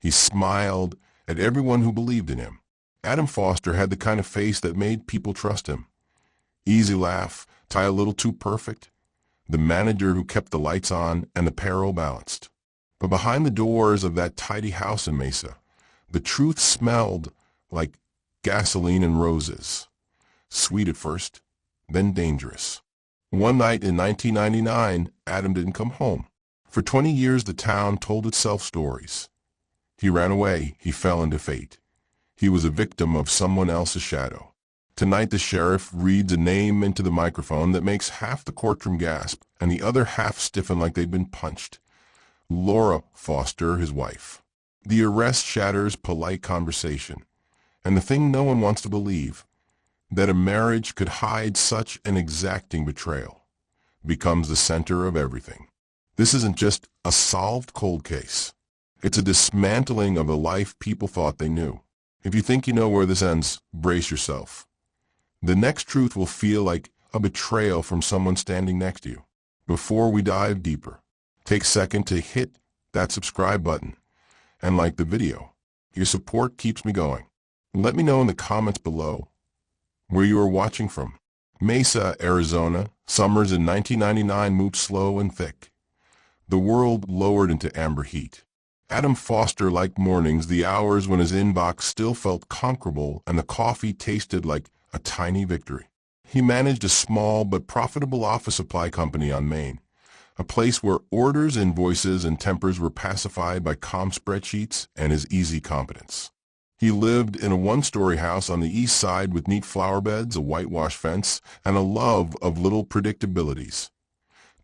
He smiled at everyone who believed in him. Adam Foster had the kind of face that made people trust him. Easy laugh, tie a little too perfect. The manager who kept the lights on and the payroll balanced. But behind the doors of that tidy house in Mesa, the truth smelled like gasoline and roses. Sweet at first, then dangerous. One night in 1999, Adam didn't come home. For 20 years, the town told itself stories. He ran away. He fell into fate. He was a victim of someone else's shadow. Tonight, the sheriff reads a name into the microphone that makes half the courtroom gasp and the other half stiffen like they'd been punched. Laura Foster, his wife. The arrest shatters polite conversation. And the thing no one wants to believe, that a marriage could hide such an exacting betrayal, becomes the center of everything. This isn't just a solved cold case. It's a dismantling of the life people thought they knew. If you think you know where this ends, brace yourself. The next truth will feel like a betrayal from someone standing next to you. Before we dive deeper, take a second to hit that subscribe button and like the video. Your support keeps me going. Let me know in the comments below where you are watching from. Mesa, Arizona, summers in 1999 moved slow and thick. The world lowered into amber heat. Adam Foster liked mornings, the hours when his inbox still felt conquerable and the coffee tasted like a tiny victory. He managed a small but profitable office supply company on Main, a place where orders, invoices, and tempers were pacified by calm spreadsheets and his easy competence. He lived in a one-story house on the east side with neat flower beds, a whitewash fence, and a love of little predictabilities.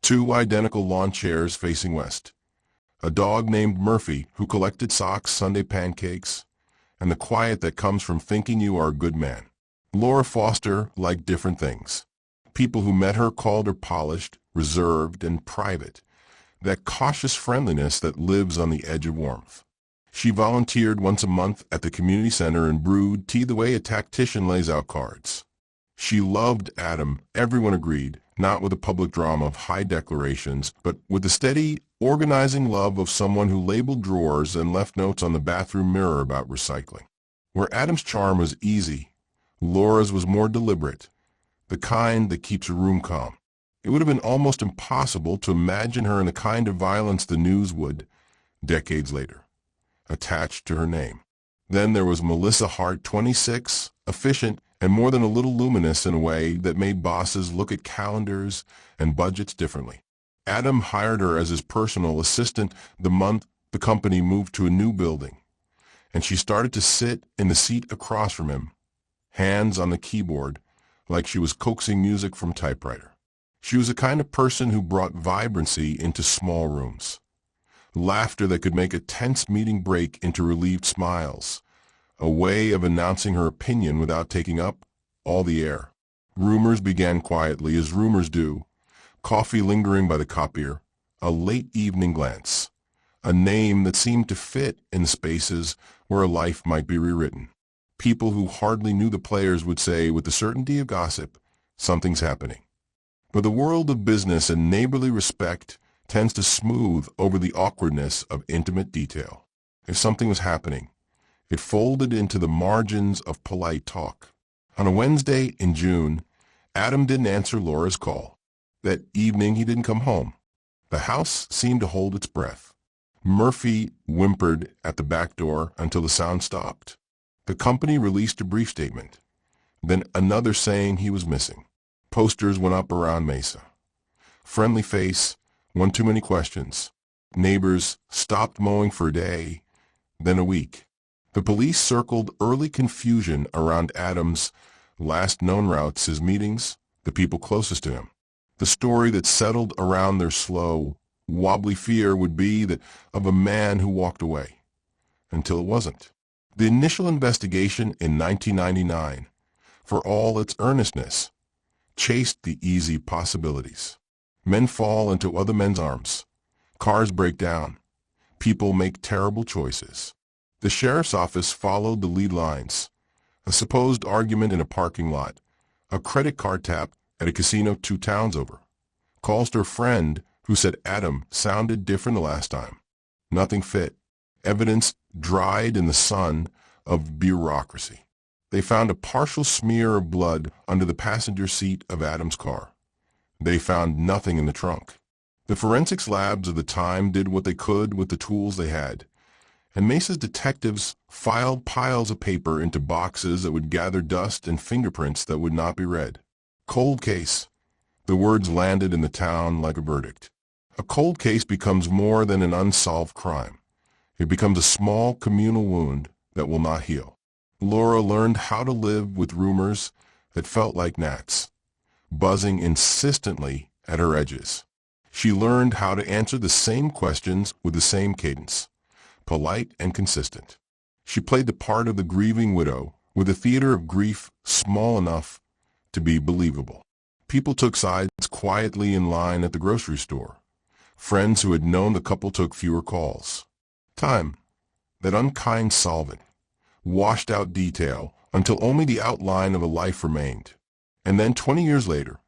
2 identical lawn chairs facing west. A dog named Murphy who collected socks, Sunday pancakes, and the quiet that comes from thinking you are a good man. Laura Foster liked different things. People who met her called her polished, reserved, and private, that cautious friendliness that lives on the edge of warmth. She volunteered once a month at the community center and brewed tea the way a tactician lays out cards. She loved Adam, everyone agreed, not with the public drama of high declarations, but with the steady, organizing love of someone who labeled drawers and left notes on the bathroom mirror about recycling. Where Adam's charm was easy, Laura's was more deliberate, the kind that keeps a room calm. It would have been almost impossible to imagine her in the kind of violence the news would, decades later, attach to her name. Then there was Melissa Hart, 26, efficient, and more than a little luminous in a way that made bosses look at calendars and budgets differently. Adam hired her as his personal assistant the month the company moved to a new building, and she started to sit in the seat across from him, hands on the keyboard, like she was coaxing music from typewriter. She was the kind of person who brought vibrancy into small rooms. Laughter that could make a tense meeting break into relieved smiles, a way of announcing her opinion without taking up all the air. Rumors began quietly, as rumors do, coffee lingering by the copier, a late evening glance, a name that seemed to fit in the spaces where a life might be rewritten. People who hardly knew the players would say, with the certainty of gossip, something's happening. But the world of business and neighborly respect tends to smooth over the awkwardness of intimate detail. If something was happening, it folded into the margins of polite talk. On a Wednesday in June, Adam didn't answer Laura's call. That evening, he didn't come home. The house seemed to hold its breath. Murphy whimpered at the back door until the sound stopped. The company released a brief statement, then another saying he was missing. Posters went up around Mesa. Friendly face, one too many questions. Neighbors stopped mowing for a day, then a week. The police circled early confusion around Adam's last known routes, his meetings, the people closest to him. The story that settled around their slow, wobbly fear would be that of a man who walked away, until it wasn't. The initial investigation in 1999, for all its earnestness, chased the easy possibilities. Men fall into other men's arms. Cars break down. People make terrible choices. The sheriff's office followed the lead lines. A supposed argument in a parking lot. A credit card tap at a casino 2 towns over. Calls to a friend who said Adam sounded different the last time. Nothing fit. Evidence dried in the sun of bureaucracy. They found a partial smear of blood under the passenger seat of Adam's car. They found nothing in the trunk. The forensics labs of the time did what they could with the tools they had, and Mesa's detectives filed piles of paper into boxes that would gather dust and fingerprints that would not be read. Cold case. The words landed in the town like a verdict. A cold case becomes more than an unsolved crime. It becomes a small communal wound that will not heal. Laura learned how to live with rumors that felt like gnats, buzzing insistently at her edges. She learned how to answer the same questions with the same cadence, polite and consistent. She played the part of the grieving widow with a theater of grief small enough to be believable. People took sides quietly in line at the grocery store. Friends who had known the couple took fewer calls. Time, that unkind solvent, washed out detail until only the outline of a life remained. And then 20 years later,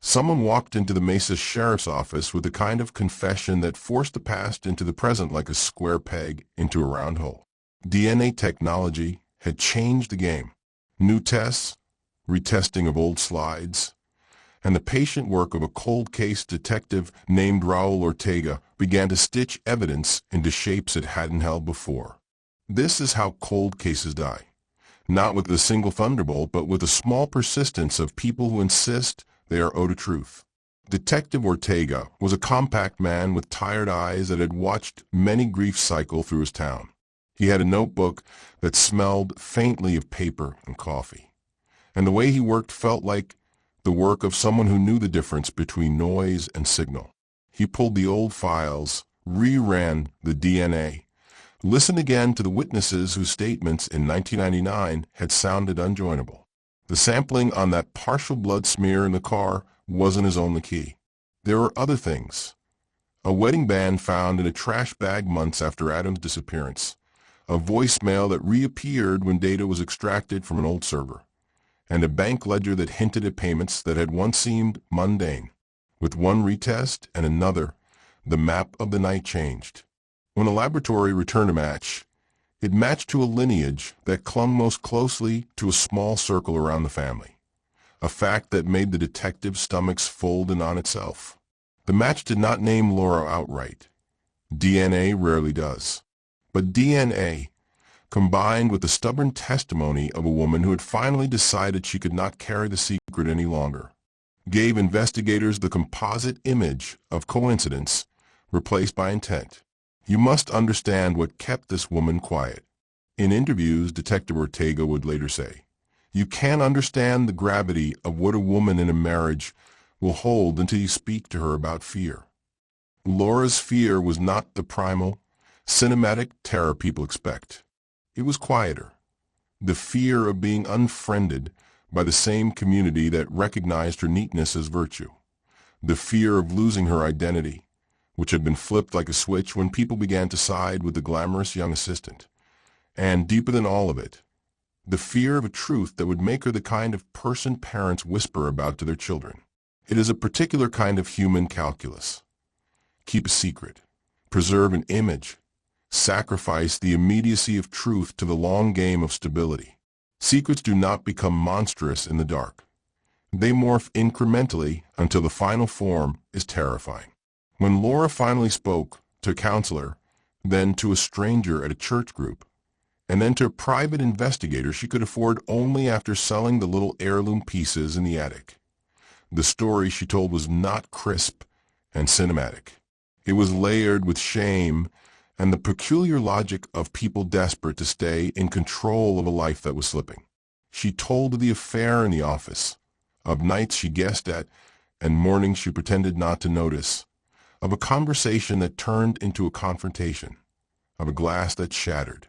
someone walked into the Mesa Sheriff's Office with the kind of confession that forced the past into the present like a square peg into a round hole. DNA technology had changed the game. New tests, retesting of old slides, and the patient work of a cold case detective named Raul Ortega began to stitch evidence into shapes it hadn't held before. This is how cold cases die. Not with a single thunderbolt, but with a small persistence of people who insist they are owed a truth. Detective Ortega was a compact man with tired eyes that had watched many griefs cycle through his town. He had a notebook that smelled faintly of paper and coffee, and the way he worked felt like the work of someone who knew the difference between noise and signal. He pulled the old files, reran the DNA, listened again to the witnesses whose statements in 1999 had sounded unjoinable. The sampling on that partial blood smear in the car wasn't his only key. There were other things. A wedding band found in a trash bag months after Adam's disappearance, a voicemail that reappeared when data was extracted from an old server, and a bank ledger that hinted at payments that had once seemed mundane. With one retest and another, the map of the night changed. When the laboratory returned a match, it matched to a lineage that clung most closely to a small circle around the family, a fact that made the detective's stomachs fold in on itself. The match did not name Laura outright. DNA rarely does. But DNA, combined with the stubborn testimony of a woman who had finally decided she could not carry the secret any longer, gave investigators the composite image of coincidence replaced by intent. You must understand what kept this woman quiet. In interviews, Detective Ortega would later say, "You can't understand the gravity of what a woman in a marriage will hold until you speak to her about fear." Laura's fear was not the primal, cinematic terror people expect. It was quieter. The fear of being unfriended by the same community that recognized her neatness as virtue. The fear of losing her identity, which had been flipped like a switch when people began to side with the glamorous young assistant. And deeper than all of it, the fear of a truth that would make her the kind of person parents whisper about to their children. It is a particular kind of human calculus. Keep a secret, preserve an image, sacrifice the immediacy of truth to the long game of stability. Secrets do not become monstrous in the dark. They morph incrementally until the final form is terrifying. When Laura finally spoke to a counselor, then to a stranger at a church group, and then to a private investigator she could afford only after selling the little heirloom pieces in the attic, the story she told was not crisp and cinematic. It was layered with shame and the peculiar logic of people desperate to stay in control of a life that was slipping. She told of the affair in the office, of nights she guessed at and mornings she pretended not to notice, of a conversation that turned into a confrontation, of a glass that shattered,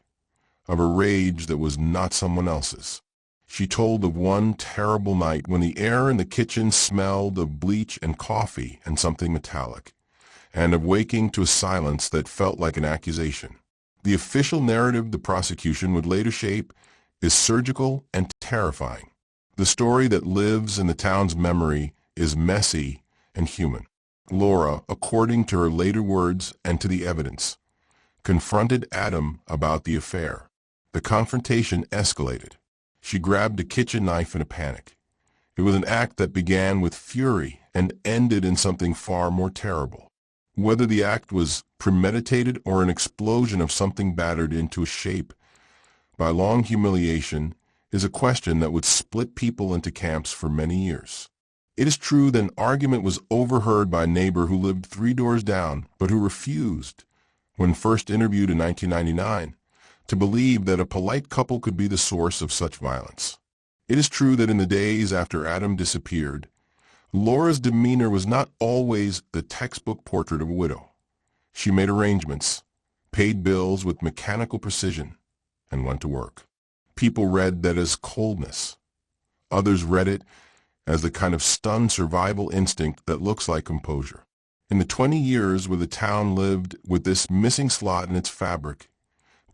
of a rage that was not someone else's. She told of one terrible night when the air in the kitchen smelled of bleach and coffee and something metallic, and of waking to a silence that felt like an accusation. The official narrative the prosecution would later shape is surgical and terrifying. The story that lives in the town's memory is messy and human. Laura, according to her later words and to the evidence, confronted Adam about the affair. The confrontation escalated. She grabbed a kitchen knife in a panic. It was an act that began with fury and ended in something far more terrible. Whether the act was premeditated or an explosion of something battered into shape by long humiliation is a question that would split people into camps for many years. It is true that an argument was overheard by a neighbor who lived 3 doors down, but who refused, when first interviewed in 1999, to believe that a polite couple could be the source of such violence. It is true that in the days after Adam disappeared, Laura's demeanor was not always the textbook portrait of a widow. She made arrangements, paid bills with mechanical precision, and went to work. People read that as coldness. Others read it as the kind of stunned survival instinct that looks like composure. In the 20 years where the town lived with this missing slot in its fabric,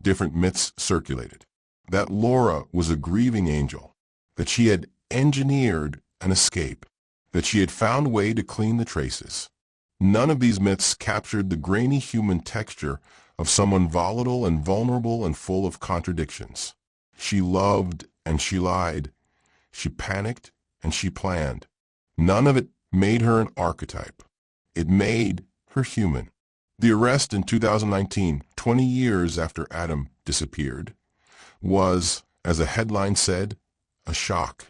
different myths circulated. That Laura was a grieving angel, that she had engineered an escape, that she had found a way to clean the traces. None of these myths captured the grainy human texture of someone volatile and vulnerable and full of contradictions. She loved and she lied. She panicked and she planned. None of it made her an archetype. It made her human. The arrest in 2019, 20 years after Adam disappeared, was, as a headline said, a shock.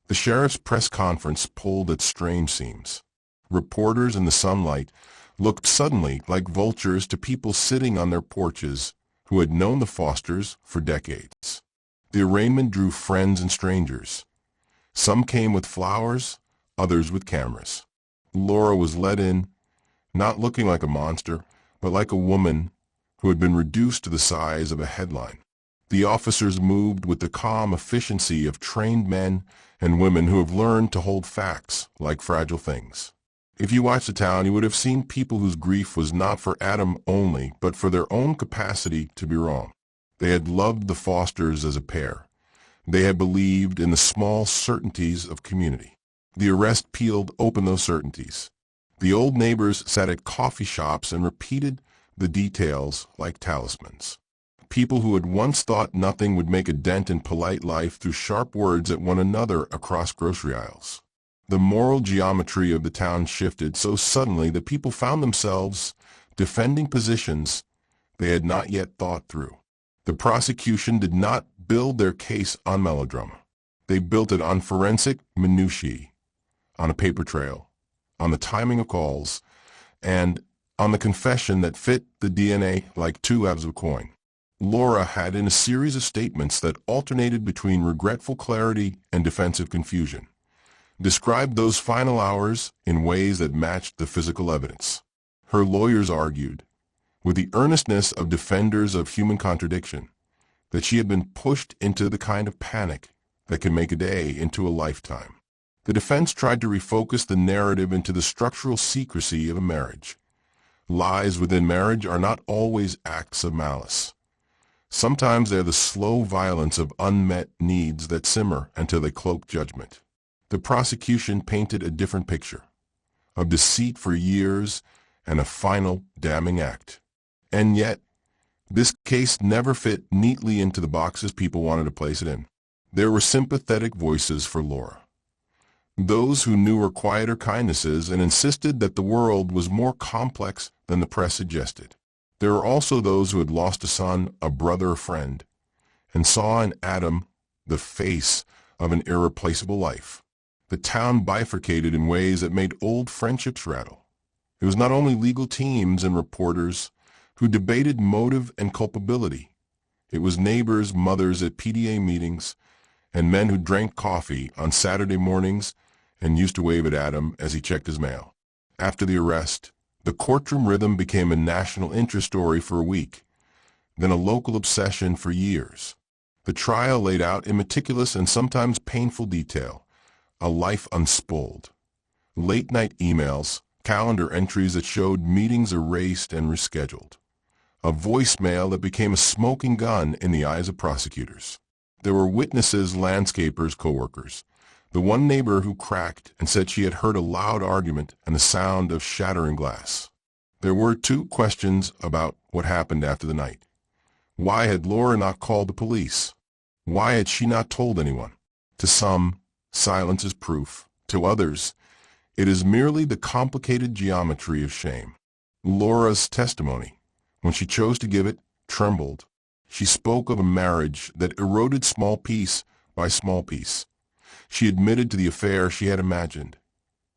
The sheriff's press conference pulled at strange seams. Reporters in the sunlight looked suddenly like vultures to people sitting on their porches who had known the Fosters for decades. The arraignment drew friends and strangers. Some came with flowers, others with cameras. Laura was let in, not looking like a monster, but like a woman who had been reduced to the size of a headline. The officers moved with the calm efficiency of trained men and women who have learned to hold facts like fragile things. If you watched the town, you would have seen people whose grief was not for Adam only, but for their own capacity to be wrong. They had loved the Fosters as a pair. They had believed in the small certainties of community. The arrest peeled open those certainties. The old neighbors sat at coffee shops and repeated the details like talismans. People who had once thought nothing would make a dent in polite life threw sharp words at one another across grocery aisles. The moral geometry of the town shifted so suddenly that people found themselves defending positions they had not yet thought through. The prosecution did not build their case on melodrama. They built it on forensic minutiae, on a paper trail, on the timing of calls, and on the confession that fit the DNA like two halves of a coin. Laura had, in a series of statements that alternated between regretful clarity and defensive confusion, described those final hours in ways that matched the physical evidence. Her lawyers argued, with the earnestness of defenders of human contradiction, that she had been pushed into the kind of panic that can make a day into a lifetime. The defense tried to refocus the narrative into the structural secrecy of a marriage. Lies within marriage are not always acts of malice. Sometimes they are the slow violence of unmet needs that simmer until they cloak judgment. The prosecution painted a different picture, of deceit for years and a final damning act. And yet, this case never fit neatly into the boxes people wanted to place it in. There were sympathetic voices for Laura, those who knew her quieter kindnesses and insisted that the world was more complex than the press suggested. There were also those who had lost a son, a brother, a friend, and saw in Adam the face of an irreplaceable life. The town bifurcated in ways that made old friendships rattle. It was not only legal teams and reporters who debated motive and culpability. It was neighbors, mothers at PDA meetings, and men who drank coffee on Saturday mornings and used to wave at Adam as he checked his mail. After the arrest, the courtroom rhythm became a national interest story for a week, then a local obsession for years. The trial laid out in meticulous and sometimes painful detail, a life unspooled. Late-night emails, calendar entries that showed meetings erased and rescheduled. A voicemail that became a smoking gun in the eyes of prosecutors. There were witnesses, landscapers, co-workers. The one neighbor who cracked and said she had heard a loud argument and the sound of shattering glass. There were two questions about what happened after the night. Why had Laura not called the police? Why had she not told anyone? To some, silence is proof. To others, it is merely the complicated geometry of shame. Laura's testimony, when she chose to give it, trembled. She spoke of a marriage that eroded small piece by small piece. She admitted to the affair she had imagined.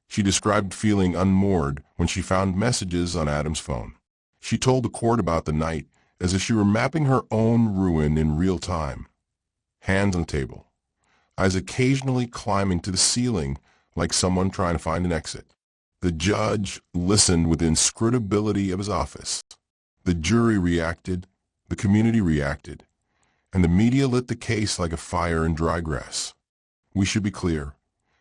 She described feeling unmoored when she found messages on Adam's phone. She told the court about the night as if she were mapping her own ruin in real time. Hands on the table, eyes occasionally climbing to the ceiling like someone trying to find an exit. The judge listened with the inscrutability of his office. The jury reacted, the community reacted, and the media lit the case like a fire in dry grass. We should be clear.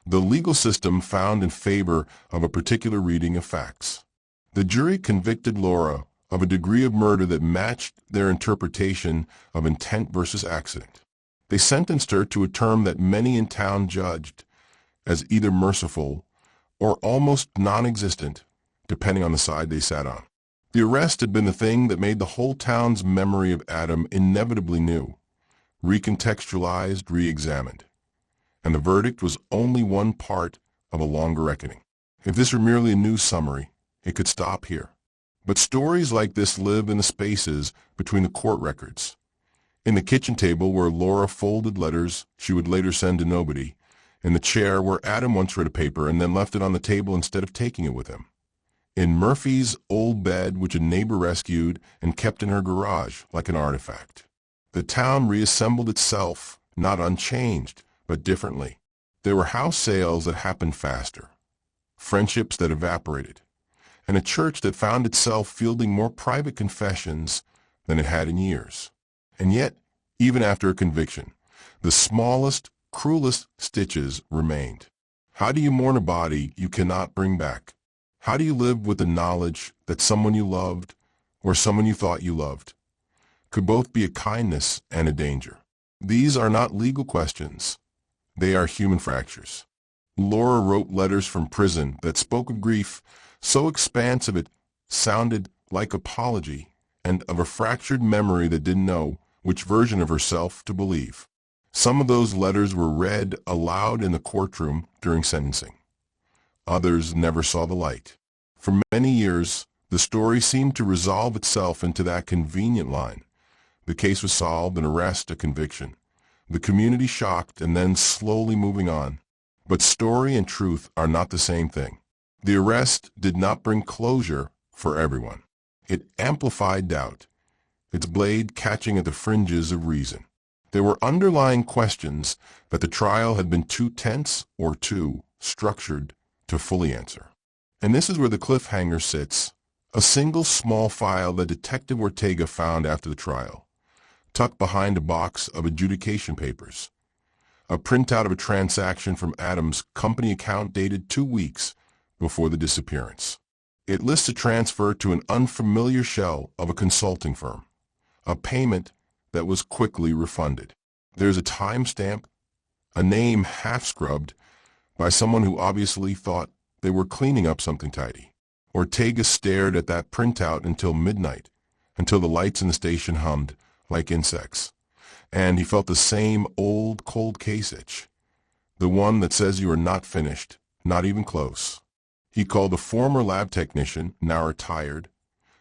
The legal system found in favor of a particular reading of facts. The jury convicted Laura of a degree of murder that matched their interpretation of intent versus accident. They sentenced her to a term that many in town judged as either merciful or almost non-existent, depending on the side they sat on. The arrest had been the thing that made the whole town's memory of Adam inevitably new, recontextualized, re-examined. And the verdict was only one part of a longer reckoning. If this were merely a news summary, it could stop here. But stories like this live in the spaces between the court records. In the kitchen table where Laura folded letters she would later send to nobody, in the chair where Adam once read a paper and then left it on the table instead of taking it with him. In Murphy's old bed, which a neighbor rescued and kept in her garage like an artifact. The town reassembled itself, not unchanged, but differently. There were house sales that happened faster, friendships that evaporated, and a church that found itself fielding more private confessions than it had in years. And yet, even after a conviction, the smallest, cruelest stitches remained. How do you mourn a body you cannot bring back? How do you live with the knowledge that someone you loved, or someone you thought you loved, could both be a kindness and a danger? These are not legal questions. They are human fractures. Laura wrote letters from prison that spoke of grief so expansive it sounded like apology, and of a fractured memory that didn't know which version of herself to believe. Some of those letters were read aloud in the courtroom during sentencing. Others never saw the light. For many years, the story seemed to resolve itself into that convenient line. The case was solved, an arrest, a conviction. The community shocked and then slowly moving on. But story and truth are not the same thing. The arrest did not bring closure for everyone. It amplified doubt, its blade catching at the fringes of reason. There were underlying questions that the trial had been too tense or too structured to fully answer. And this is where the cliffhanger sits, a single small file that Detective Ortega found after the trial, tucked behind a box of adjudication papers. A printout of a transaction from Adam's company account dated 2 weeks before the disappearance. It lists a transfer to an unfamiliar shell of a consulting firm, a payment that was quickly refunded. There's a timestamp, a name half-scrubbed by someone who obviously thought they were cleaning up something tidy. Ortega stared at that printout until midnight, until the lights in the station hummed like insects. And he felt the same old cold case itch, the one that says you are not finished, not even close. He called a former lab technician, now retired,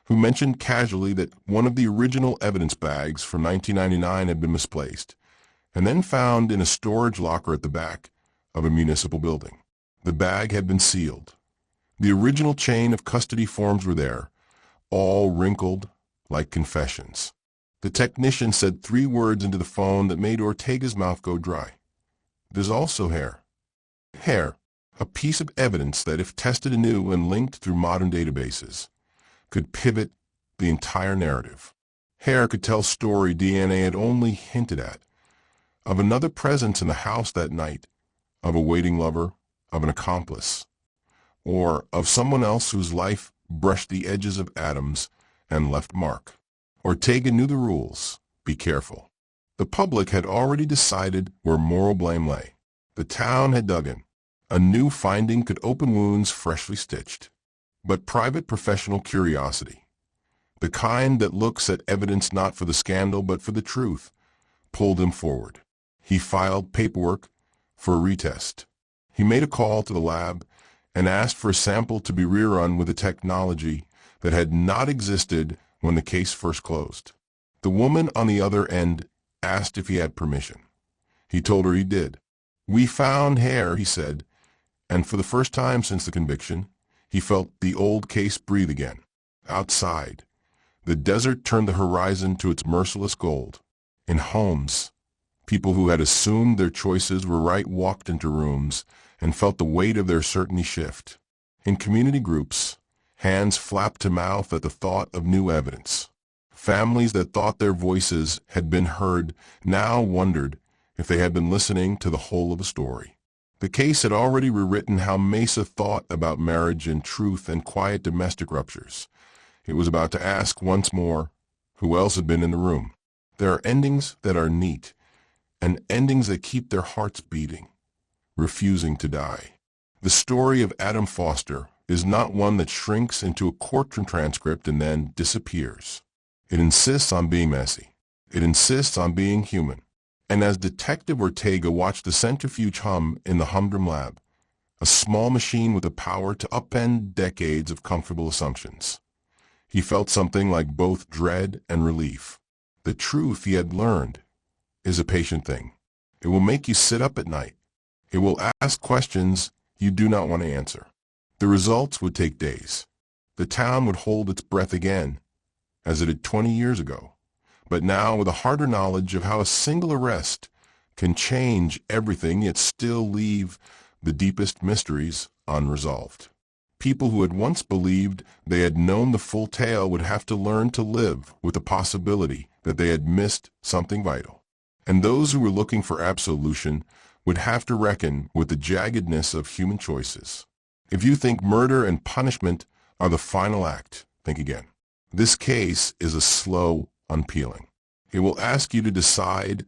who mentioned casually that one of the original evidence bags from 1999 had been misplaced, and then found in a storage locker at the back of a municipal building. The bag had been sealed. The original chain of custody forms were there, all wrinkled like confessions. The technician said 3 words into the phone that made Ortega's mouth go dry. There's also hair. Hair, a piece of evidence that if tested anew and linked through modern databases, could pivot the entire narrative. Hair could tell story DNA had only hinted at, of another presence in the house that night, of a waiting lover, of an accomplice, or of someone else whose life brushed the edges of Adam's and left mark. Ortega knew the rules. Be careful. The public had already decided where moral blame lay. The town had dug in. A new finding could open wounds freshly stitched. but private professional curiosity, the kind that looks at evidence not for the scandal but for the truth, pulled him forward. He filed paperwork for a retest. He made a call to the lab and asked for a sample to be rerun with a technology that had not existed when the case first closed. The woman on the other end asked if he had permission. He told her he did. "We found hair," he said, and for the first time since the conviction, he felt the old case breathe again. Outside, the desert turned the horizon to its merciless gold. In homes, people who had assumed their choices were right walked into rooms and felt the weight of their certainty shift. In community groups, hands flapped to mouth at the thought of new evidence. Families that thought their voices had been heard now wondered if they had been listening to the whole of the story. The case had already rewritten how Mesa thought about marriage and truth and quiet domestic ruptures. It was about to ask once more, who else had been in the room? There are endings that are neat, and endings that keep their hearts beating, refusing to die. The story of Adam Foster is not one that shrinks into a courtroom transcript and then disappears. It insists on being messy. It insists on being human. And as Detective Ortega watched the centrifuge hum in the humdrum lab, a small machine with the power to upend decades of comfortable assumptions, he felt something like both dread and relief. The truth he had learned is a patient thing. It will make you sit up at night. It will ask questions you do not want to answer. The results would take days. The town would hold its breath again, as it did 20 years ago, but now with a harder knowledge of how a single arrest can change everything yet still leave the deepest mysteries unresolved. People who had once believed they had known the full tale would have to learn to live with the possibility that they had missed something vital. And those who were looking for absolution would have to reckon with the jaggedness of human choices. If you think murder and punishment are the final act, think again. This case is a slow unpeeling. It will ask you to decide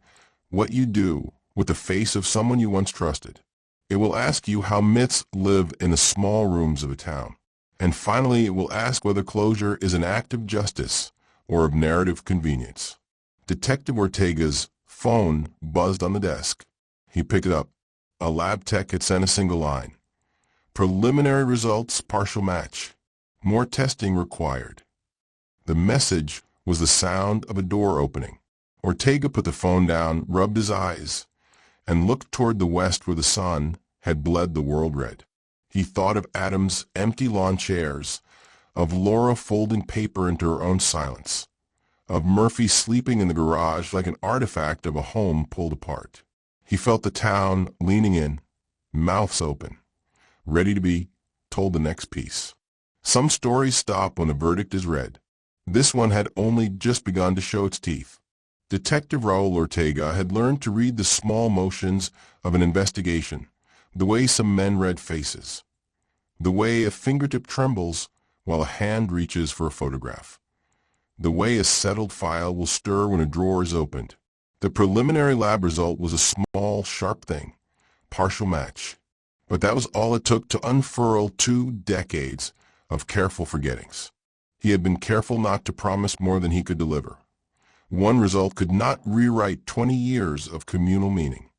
what you do with the face of someone you once trusted. It will ask you how myths live in the small rooms of a town. And finally, it will ask whether closure is an act of justice or of narrative convenience. Detective Ortega's phone buzzed on the desk. He picked it up. A lab tech had sent a single line. Preliminary results, partial match. More testing required. The message was the sound of a door opening. Ortega put the phone down, rubbed his eyes, and looked toward the west where the sun had bled the world red. He thought of Adam's empty lawn chairs, of Laura folding paper into her own silence, of Murphy sleeping in the garage like an artifact of a home pulled apart. He felt the town leaning in, mouths open, ready to be told the next piece. Some stories stop when the verdict is read. This one had only just begun to show its teeth. Detective Raul Ortega had learned to read the small motions of an investigation, the way some men read faces, the way a fingertip trembles while a hand reaches for a photograph, the way a settled file will stir when a drawer is opened. The preliminary lab result was a small, sharp thing, partial match. But that was all it took to unfurl 2 decades of careful forgettings. He had been careful not to promise more than he could deliver. One result could not rewrite 20 years of communal meaning.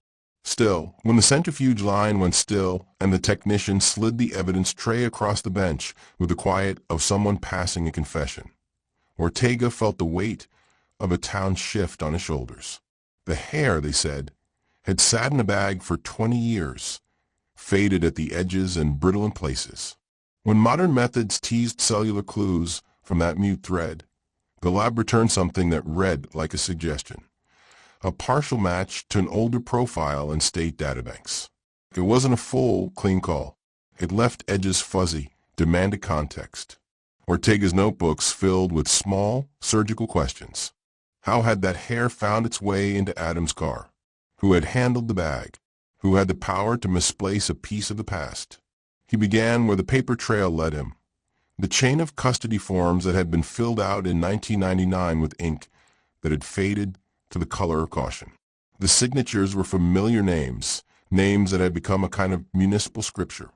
Still, when the centrifuge line went still and the technician slid the evidence tray across the bench with the quiet of someone passing a confession, Ortega felt the weight of a town shift on his shoulders. The hair, they said, had sat in a bag for 20 years, faded at the edges and brittle in places. When modern methods teased cellular clues from that mute thread, the lab returned something that read like a suggestion, a partial match to an older profile in state databanks. It wasn't a full, clean call. It left edges fuzzy, demanded context. Ortega's notebooks filled with small, surgical questions. How had that hair found its way into Adam's car? Who had handled the bag? Who had the power to misplace a piece of the past? He began where the paper trail led him. The chain of custody forms that had been filled out in 1999 with ink that had faded to the color of caution. The signatures were familiar names, names that had become a kind of municipal scripture.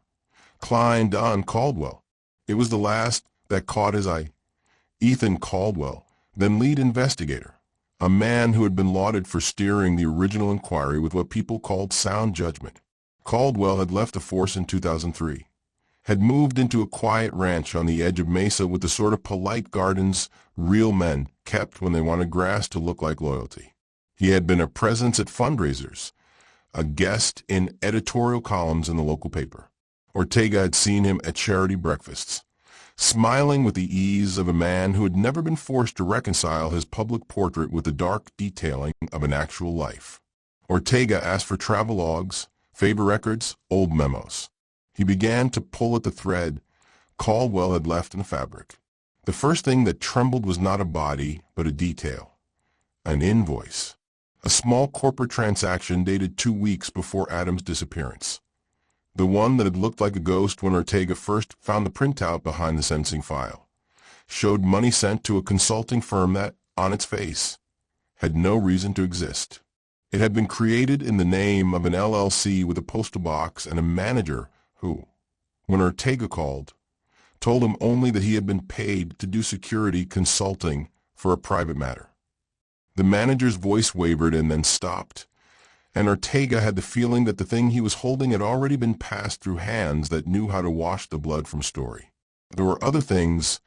Klein, Don, Caldwell. It was the last that caught his eye. Ethan Caldwell, then lead investigator, a man who had been lauded for steering the original inquiry with what people called sound judgment. Caldwell had left the force in 2003, had moved into a quiet ranch on the edge of Mesa with the sort of polite gardens real men kept when they wanted grass to look like loyalty. He had been a presence at fundraisers, a guest in editorial columns in the local paper. Ortega had seen him at charity breakfasts, smiling with the ease of a man who had never been forced to reconcile his public portrait with the dark detailing of an actual life. Ortega asked for travelogues, favor records, old memos. He began to pull at the thread Caldwell had left in the fabric. The first thing that trembled was not a body, but a detail. An invoice. A small corporate transaction dated 2 weeks before Adam's disappearance. The one that had looked like a ghost when Ortega first found the printout behind the sentencing file. Showed money sent to a consulting firm that, on its face, had no reason to exist. It had been created in the name of an LLC with a postal box and a manager who, when Ortega called, told him only that he had been paid to do security consulting for a private matter. The manager's voice wavered and then stopped, and Ortega had the feeling that the thing he was holding had already been passed through hands that knew how to wash the blood from story. There were other things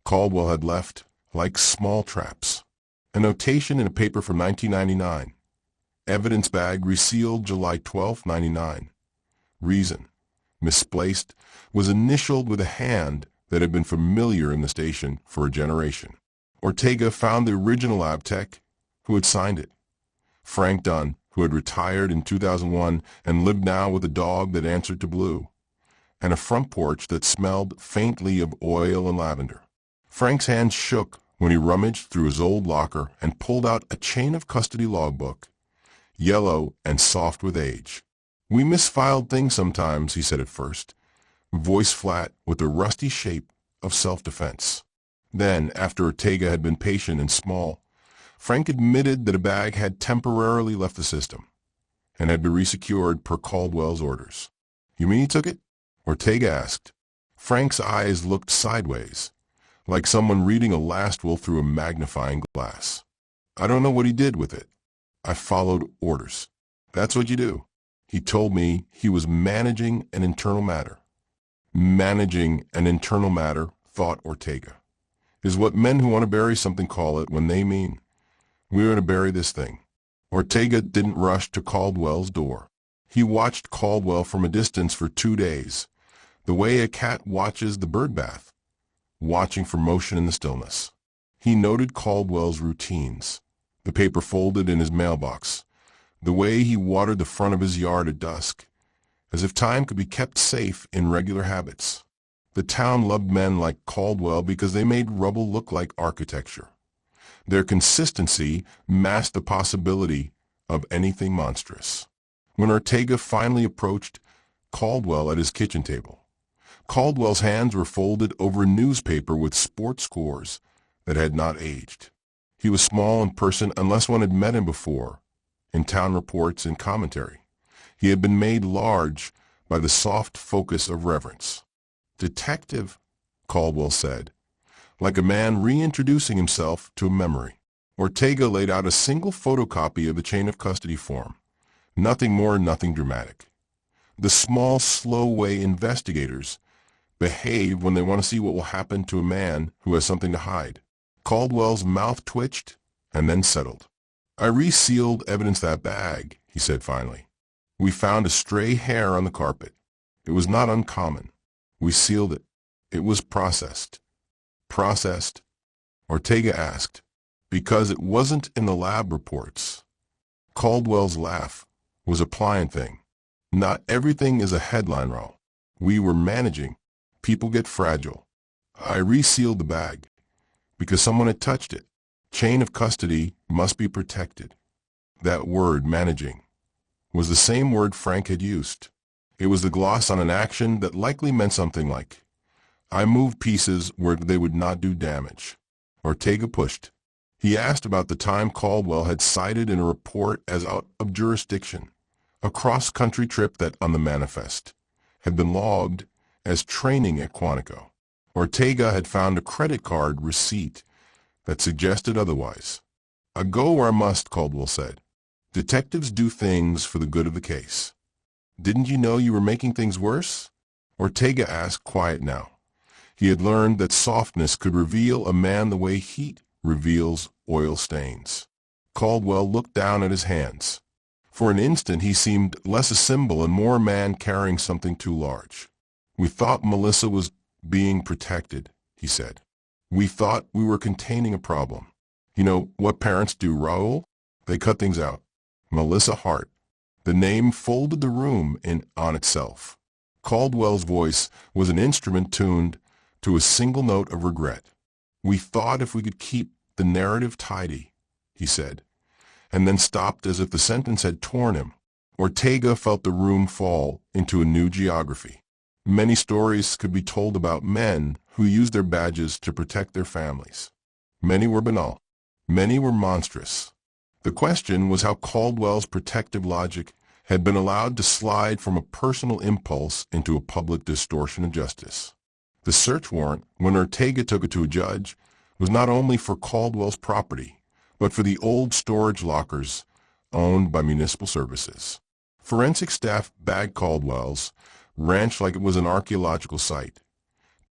Caldwell had left, like small traps. A notation in a paper from 1999. Evidence bag resealed July 12, 99. Reason, misplaced, was initialed with a hand that had been familiar in the station for a generation. Ortega found the original lab tech who had signed it. Frank Dunn, who had retired in 2001 and lived now with a dog that answered to Blue, and a front porch that smelled faintly of oil and lavender. Frank's hand shook when he rummaged through his old locker and pulled out a chain of custody logbook, yellow and soft with age. "We misfiled things sometimes," he said at first, voice flat with the rusty shape of self-defense. Then, after Ortega had been patient and small, Frank admitted that a bag had temporarily left the system and had been resecured per Caldwell's orders. "You mean he took it?" Ortega asked. Frank's eyes looked sideways, like someone reading a last will through a magnifying glass. "I don't know what he did with it. I followed orders." "That's what you do." He told me he was managing an internal matter. Managing an internal matter, thought Ortega, is what men who want to bury something call it when they mean, "We're going to bury this thing." Ortega didn't rush to Caldwell's door. He watched Caldwell from a distance for 2 days, the way a cat watches the bird bath, watching for motion in the stillness. He noted Caldwell's routines, the paper folded in his mailbox, the way he watered the front of his yard at dusk, as if time could be kept safe in regular habits. The town loved men like Caldwell because they made rubble look like architecture. Their consistency masked the possibility of anything monstrous. When Ortega finally approached Caldwell at his kitchen table, Caldwell's hands were folded over a newspaper with sports scores that had not aged. He was small in person unless one had met him before, in town reports and commentary. He had been made large by the soft focus of reverence. "Detective," Caldwell said, like a man reintroducing himself to a memory. Ortega laid out a single photocopy of the chain of custody form. Nothing more, nothing dramatic. The small, slow way investigators behave when they want to see what will happen to a man who has something to hide. Caldwell's mouth twitched and then settled. "I resealed evidence that bag," he said finally. "We found a stray hair on the carpet. It was not uncommon. We sealed it. It was processed." "Processed?" Ortega asked. "Because it wasn't in the lab reports." Caldwell's laugh was a pliant thing. "Not everything is a headline roll. We were managing. People get fragile. I resealed the bag because someone had touched it. Chain of custody must be protected." That word, managing, was the same word Frank had used. It was the gloss on an action that likely meant something like, "I moved pieces where they would not do damage." Ortega pushed. He asked about the time Caldwell had cited in a report as out of jurisdiction, a cross-country trip that, on the manifest, had been logged as training at Quantico. Ortega had found a credit card receipt that suggested otherwise. "A go where I must," Caldwell said. "Detectives do things for the good of the case." "Didn't you know you were making things worse?" Ortega asked, quiet now. He had learned that softness could reveal a man the way heat reveals oil stains. Caldwell looked down at his hands. For an instant he seemed less a symbol and more a man carrying something too large. "We thought Melissa was being protected," he said. "We thought we were containing a problem. You know what parents do, Raoul? They cut things out." Melissa Hart. The name folded the room in on itself. Caldwell's voice was an instrument tuned to a single note of regret. "We thought if we could keep the narrative tidy," he said, and then stopped as if the sentence had torn him. Ortega felt the room fall into a new geography. Many stories could be told about men who used their badges to protect their families. Many were banal. Many were monstrous. The question was how Caldwell's protective logic had been allowed to slide from a personal impulse into a public distortion of justice. The search warrant, when Ortega took it to a judge, was not only for Caldwell's property, but for the old storage lockers owned by municipal services. Forensic staff bagged Caldwell's ranch like it was an archaeological site.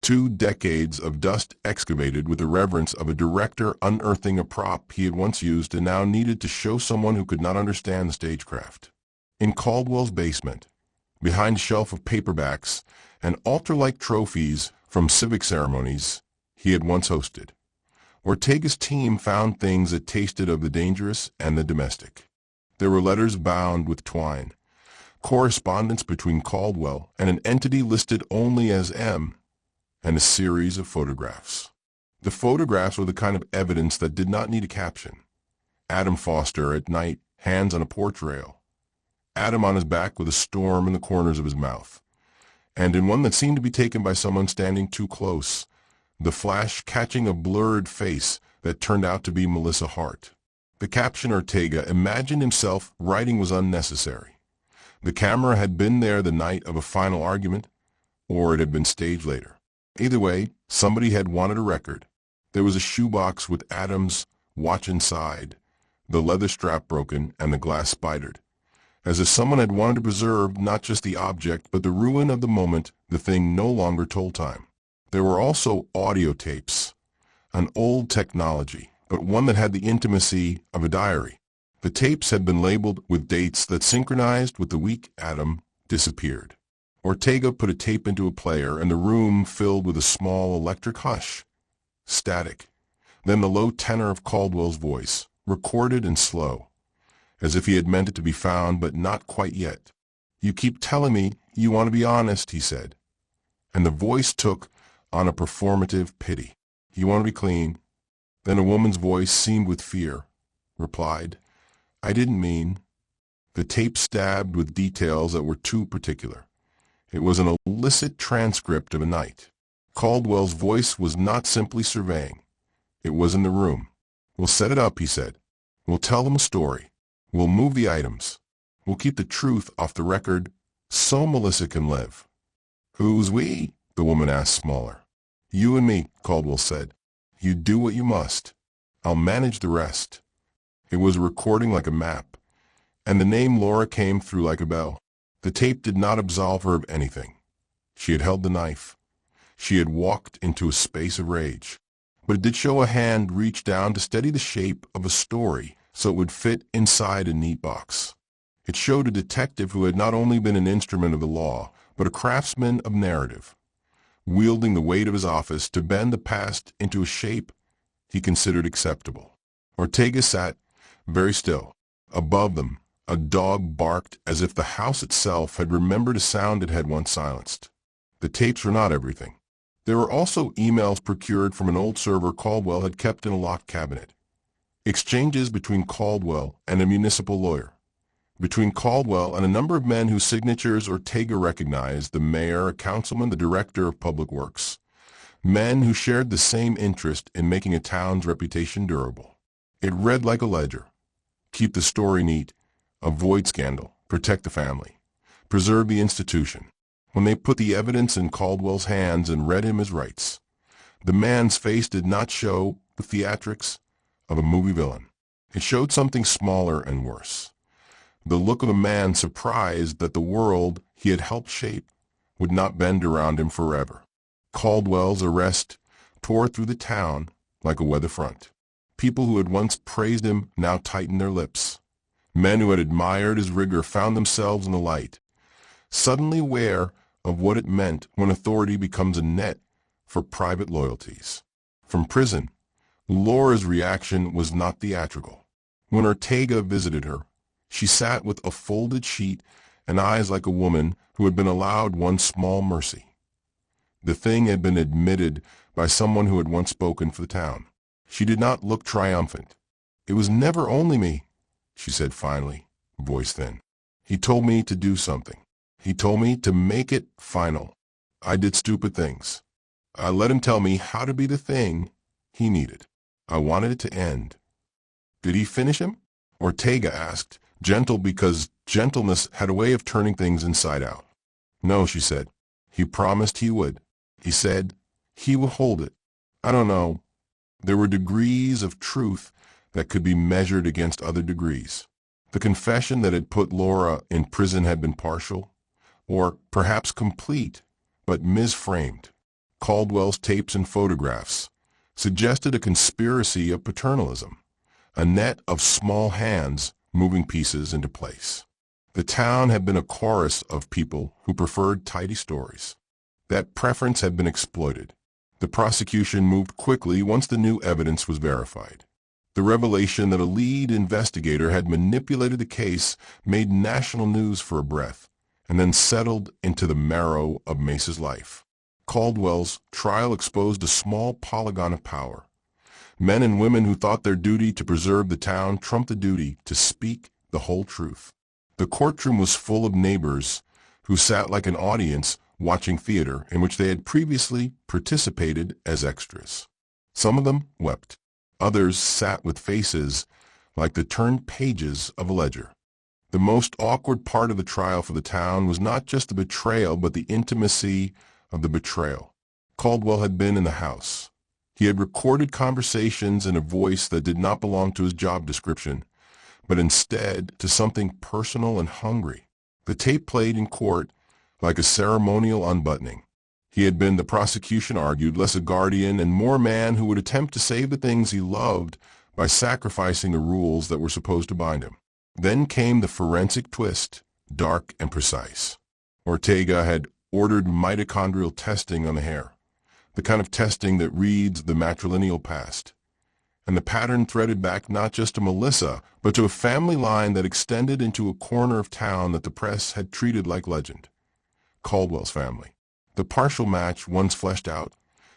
2 decades of dust excavated with the reverence of a director unearthing a prop he had once used and now needed to show someone who could not understand the stagecraft. In Caldwell's basement, behind a shelf of paperbacks and altar-like trophies from civic ceremonies he had once hosted, Ortega's team found things that tasted of the dangerous and the domestic. There were letters bound with twine, correspondence between Caldwell and an entity listed only as M, and a series of photographs. The photographs were the kind of evidence that did not need a caption. Adam Foster at night, hands on a porch rail. Adam on his back with a storm in the corners of his mouth. And in one that seemed to be taken by someone standing too close, the flash catching a blurred face that turned out to be Melissa Hart. The caption Ortega imagined himself writing was unnecessary. The camera had been there the night of a final argument, or it had been staged later. Either way, somebody had wanted a record. There was a shoebox with Adam's watch inside, the leather strap broken and the glass spidered, as if someone had wanted to preserve not just the object but the ruin of the moment the thing no longer told time. There were also audio tapes, an old technology, but one that had the intimacy of a diary. The tapes had been labeled with dates that synchronized with the week Adam disappeared. Ortega put a tape into a player, and the room filled with a small electric hush. Static. Then the low tenor of Caldwell's voice, recorded and slow, as if he had meant it to be found, but not quite yet. "You keep telling me you want to be honest," he said. And the voice took on a performative pity. "You want to be clean?" Then a woman's voice, seamed with fear, replied, "I didn't mean." The tape stabbed with details that were too particular. It was an illicit transcript of a night. Caldwell's voice was not simply surveying. It was in the room. "We'll set it up," he said. "We'll tell them a story. We'll move the items. We'll keep the truth off the record so Melissa can live." "Who's we?" the woman asked, smaller. "You and me," Caldwell said. "You do what you must. I'll manage the rest." It was a recording like a map, and the name Laura came through like a bell. The tape did not absolve her of anything. She had held the knife. She had walked into a space of rage. But it did show a hand reach down to steady the shape of a story so it would fit inside a neat box. It showed a detective who had not only been an instrument of the law, but a craftsman of narrative, wielding the weight of his office to bend the past into a shape he considered acceptable. Ortega sat very still. Above them, a dog barked as if the house itself had remembered a sound it had once silenced. The tapes were not everything. There were also emails procured from an old server Caldwell had kept in a locked cabinet. Exchanges between Caldwell and a municipal lawyer. Between Caldwell and a number of men whose signatures Ortega recognized: the mayor, a councilman, the director of public works. Men who shared the same interest in making a town's reputation durable. It read like a ledger. Keep the story neat. Avoid scandal. Protect the family. Preserve the institution. When they put the evidence in Caldwell's hands and read him his rights, The man's face did not show the theatrics of a movie villain. It showed something smaller and worse. The look of a man surprised that the world he had helped shape would not bend around him forever. Caldwell's arrest tore through the town like a weather front. People who had once praised him now tightened their lips. Men who had admired his rigor found themselves in the light, suddenly aware of what it meant when authority becomes a net for private loyalties. From prison, Laura's reaction was not theatrical. When Ortega visited her, she sat with a folded sheet and eyes like a woman who had been allowed one small mercy. The thing had been admitted by someone who had once spoken for the town. She did not look triumphant. "It was never only me," she said finally, voice thin. "He told me to do something. He told me to make it final. I did stupid things. I let him tell me how to be the thing he needed. I wanted it to end." "Did he finish him?" Ortega asked, gentle because gentleness had a way of turning things inside out. "No," she said. "He promised he would. He said he would hold it. I don't know." There were degrees of truth that could be measured against other degrees. The confession that had put Laura in prison had been partial, or perhaps complete, but misframed. Caldwell's tapes and photographs suggested a conspiracy of paternalism, a net of small hands moving pieces into place. The town had been a chorus of people who preferred tidy stories. That preference had been exploited. The prosecution moved quickly once the new evidence was verified. The revelation that a lead investigator had manipulated the case made national news for a breath, and then settled into the marrow of Mesa's life. Caldwell's trial exposed a small polygon of power. Men and women who thought their duty to preserve the town trumped the duty to speak the whole truth. The courtroom was full of neighbors who sat like an audience watching theater in which they had previously participated as extras. Some of them wept. Others sat with faces like the turned pages of a ledger. The most awkward part of the trial for the town was not just the betrayal, but the intimacy of the betrayal. Caldwell had been in the house. He had recorded conversations in a voice that did not belong to his job description, but instead to something personal and hungry. The tape played in court like a ceremonial unbuttoning. He had been, the prosecution argued, less a guardian and more a man who would attempt to save the things he loved by sacrificing the rules that were supposed to bind him. Then came the forensic twist, dark and precise. Ortega had ordered mitochondrial testing on the hair, the kind of testing that reads the matrilineal past. And the pattern threaded back not just to Melissa, but to a family line that extended into a corner of town that the press had treated like legend. Caldwell's family. The partial match, once fleshed out,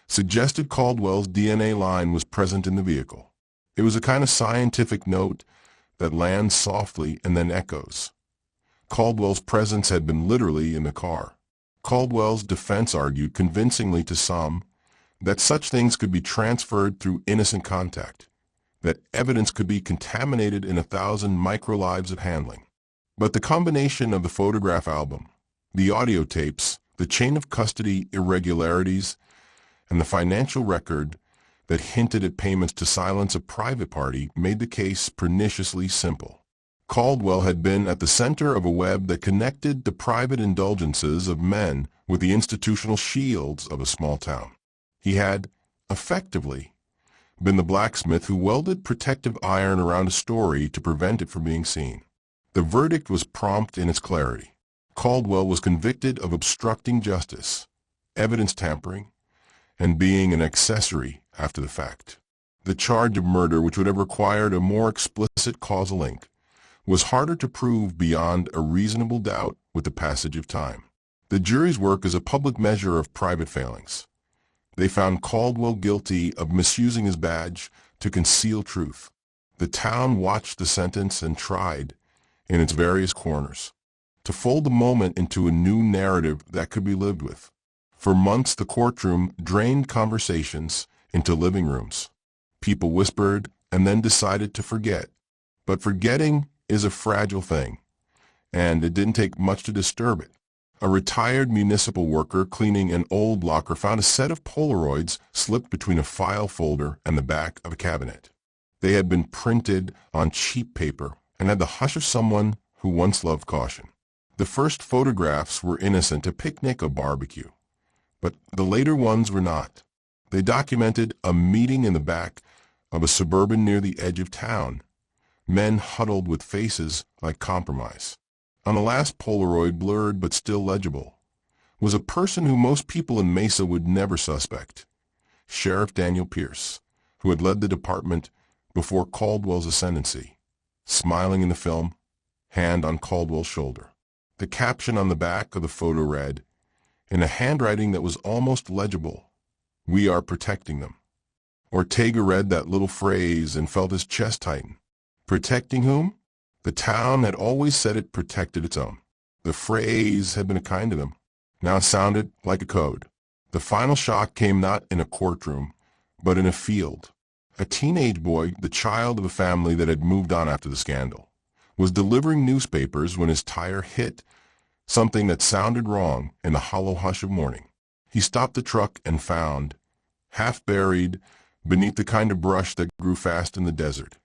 suggested Caldwell's DNA line was present in the vehicle. It was a kind of scientific note that lands softly and then echoes. Caldwell's presence had been literally in the car. Caldwell's defense argued convincingly to some that such things could be transferred through innocent contact, that evidence could be contaminated in 1,000 microlives of handling. But the combination of the photograph album, the audio tapes, the chain of custody irregularities, and the financial record that hinted at payments to silence a private party made the case perniciously simple. Caldwell had been at the center of a web that connected the private indulgences of men with the institutional shields of a small town. He had, effectively, been the blacksmith who welded protective iron around a story to prevent it from being seen. The verdict was prompt in its clarity. Caldwell was convicted of obstructing justice, evidence tampering, and being an accessory after the fact. The charge of murder, which would have required a more explicit causal link, was harder to prove beyond a reasonable doubt with the passage of time. The jury's work is a public measure of private failings. They found Caldwell guilty of misusing his badge to conceal truth. The town watched the sentence and tried, in its various corners, to fold the moment into a new narrative that could be lived with. For months, the courtroom drained conversations into living rooms. People whispered and then decided to forget. But forgetting is a fragile thing, and it didn't take much to disturb it. A retired municipal worker cleaning an old locker found a set of Polaroids slipped between a file folder and the back of a cabinet. They had been printed on cheap paper and had the hush of someone who once loved caution. The first photographs were innocent, a picnic, a barbecue. But the later ones were not. They documented a meeting in the back of a suburban near the edge of town. Men huddled with faces like compromise. On the last Polaroid, blurred but still legible, was a person who most people in Mesa would never suspect. Sheriff Daniel Pierce, who had led the department before Caldwell's ascendancy, smiling in the film, hand on Caldwell's shoulder. The caption on the back of the photo read, in a handwriting that was almost legible, "We are protecting them." Ortega read that little phrase and felt his chest tighten. Protecting whom? The town had always said it protected its own. The phrase had been kind to them. Now it sounded like a code. The final shock came not in a courtroom, but in a field. A teenage boy, the child of a family that had moved on after the scandal, was delivering newspapers when his tire hit something that sounded wrong in the hollow hush of morning. He stopped the truck and found, half buried beneath the kind of brush that grew fast in the desert,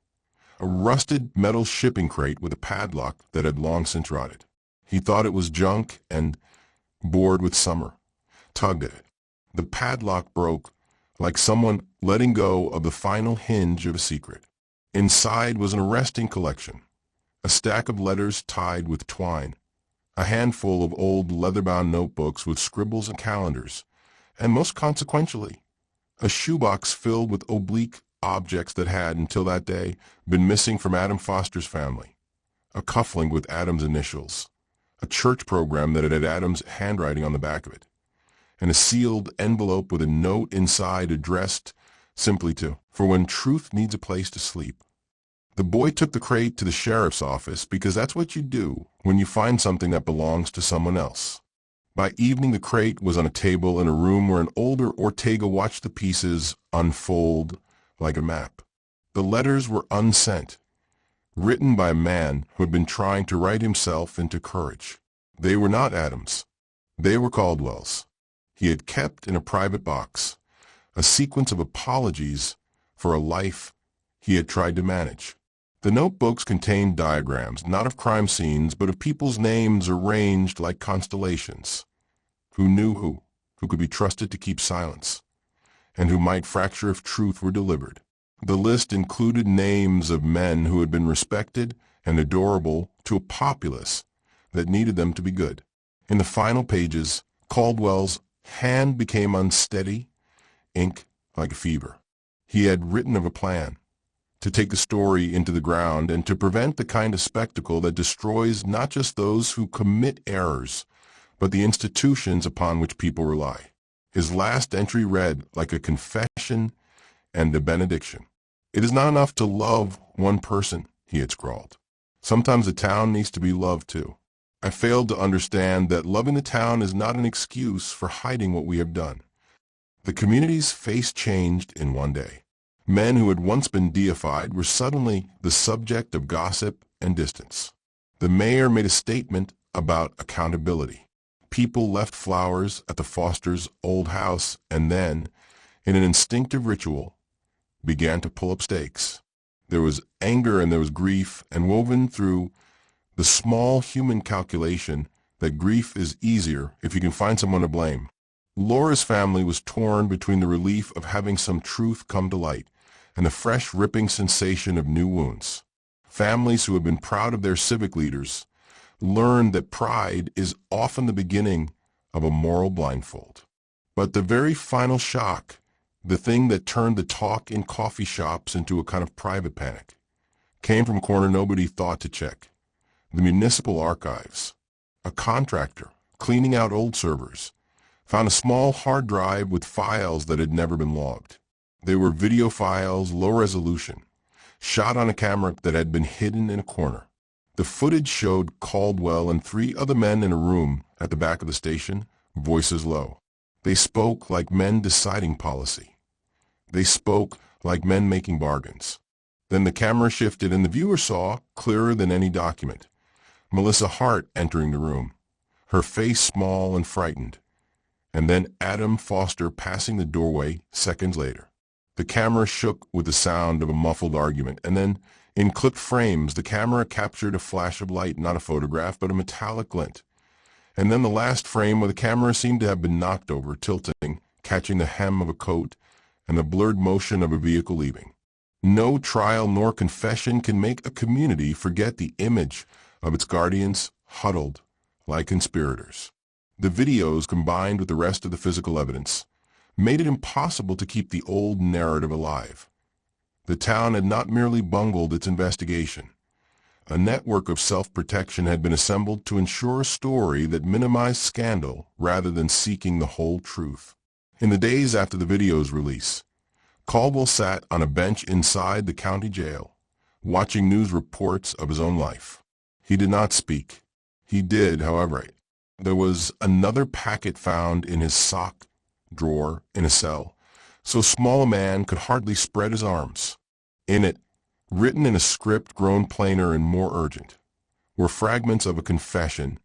a rusted metal shipping crate with a padlock that had long since rotted. He thought it was junk and, bored with summer, tugged at it. The padlock broke like someone letting go of the final hinge of a secret. Inside was an arresting collection, a stack of letters tied with twine, a handful of old leather-bound notebooks with scribbles and calendars, and most consequentially, a shoebox filled with oblique objects that had, until that day, been missing from Adam Foster's family. A cufflink with Adam's initials, a church program that had Adam's handwriting on the back of it, and a sealed envelope with a note inside addressed simply to, "For when truth needs a place to sleep." The boy took the crate to the sheriff's office because that's what you do when you find something that belongs to someone else. By evening, the crate was on a table in a room where an older Ortega watched the pieces unfold like a map. The letters were unsent, written by a man who had been trying to write himself into courage. They were not Adam's. They were Caldwell's. He had kept in a private box a sequence of apologies for a life he had tried to manage. The notebooks contained diagrams, not of crime scenes, but of people's names arranged like constellations. Who knew who could be trusted to keep silence, and who might fracture if truth were delivered. The list included names of men who had been respected and adorable to a populace that needed them to be good. In the final pages, Caldwell's hand became unsteady, ink like a fever. He had written of a plan to take the story into the ground and to prevent the kind of spectacle that destroys not just those who commit errors, but the institutions upon which people rely. His last entry read like a confession and a benediction. "It is not enough to love one person," he had scrawled. "Sometimes the town needs to be loved too. I failed to understand that loving the town is not an excuse for hiding what we have done." The community's face changed in one day. Men who had once been deified were suddenly the subject of gossip and distance. The mayor made a statement about accountability. People left flowers at the Fosters' old house and then, in an instinctive ritual, began to pull up stakes. There was anger and there was grief, and woven through the small human calculation that grief is easier if you can find someone to blame. Laura's family was torn between the relief of having some truth come to light and the fresh, ripping sensation of new wounds. Families who had been proud of their civic leaders learned that pride is often the beginning of a moral blindfold. But the very final shock, the thing that turned the talk in coffee shops into a kind of private panic, came from a corner nobody thought to check: the municipal archives. A contractor, cleaning out old servers, found a small hard drive with files that had never been logged. They were video files, low resolution, shot on a camera that had been hidden in a corner. The footage showed Caldwell and 3 other men in a room at the back of the station, voices low. They spoke like men deciding policy. They spoke like men making bargains. Then the camera shifted and the viewer saw, clearer than any document, Melissa Hart entering the room, her face small and frightened, and then Adam Foster passing the doorway seconds later. The camera shook with the sound of a muffled argument, and then, in clipped frames, the camera captured a flash of light, not a photograph, but a metallic glint. And then the last frame where the camera seemed to have been knocked over, tilting, catching the hem of a coat and the blurred motion of a vehicle leaving. No trial nor confession can make a community forget the image of its guardians huddled like conspirators. The videos, combined with the rest of the physical evidence, made it impossible to keep the old narrative alive. The town had not merely bungled its investigation. A network of self-protection had been assembled to ensure a story that minimized scandal rather than seeking the whole truth. In the days after the video's release, Caldwell sat on a bench inside the county jail, watching news reports of his own life. He did not speak. He did, however. There was another packet found in his sock drawer in a cell, so small a man could hardly spread his arms. In it, written in a script grown plainer and more urgent, were fragments of a confession